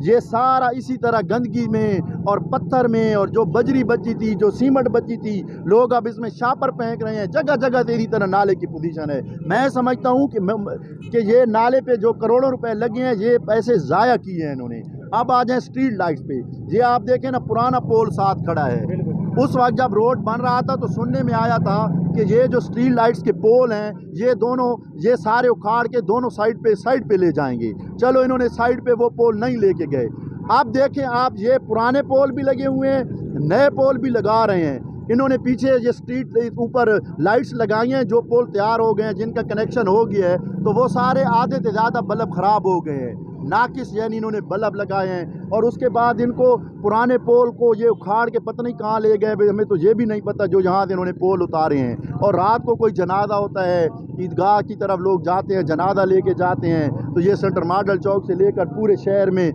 ये सारा इसी तरह गंदगी में और पत्थर में, और जो बजरी बची थी, जो सीमेंट बची थी, लोग अब इसमें शापर फेंक रहे हैं। जगह जगह तेरी तरह नाले की पोजीशन है। मैं समझता हूँ कि ये नाले पे जो करोड़ों रुपए लगे हैं, ये पैसे ज़ाया किए हैं इन्होंने। अब आ जाए स्ट्रीट लाइट्स पे। ये आप देखें ना, पुराना पोल साथ खड़ा है। उस वक्त जब रोड बन रहा था तो सुनने में आया था कि ये जो स्ट्रीट लाइट्स के पोल हैं, ये सारे उखाड़ के दोनों साइड पे ले जाएंगे। चलो, इन्होंने साइड पे वो पोल नहीं लेके गए। अब देखें आप, ये पुराने पोल भी लगे हुए हैं, नए पोल भी लगा रहे हैं। इन्होंने पीछे ये स्ट्रीट ऊपर लाइट्स लगाई हैं, जो पोल तैयार हो गए हैं, जिनका कनेक्शन हो गया है, तो वो सारे आधे से ज़्यादा बल्ब ख़राब हो गए हैं। नाकिस यानी इन्होंने बल्ब लगाए हैं। और उसके बाद इनको पुराने पोल को ये उखाड़ के पता नहीं कहाँ ले गए, हमें तो ये भी नहीं पता, जो यहाँ से इन्होंने पोल उतारे हैं। और रात को कोई जनाजा होता है, ईदगाह की तरफ लोग जाते हैं, जनाजा लेके जाते हैं, तो ये सेंटर मॉडल चौक से लेकर पूरे शहर में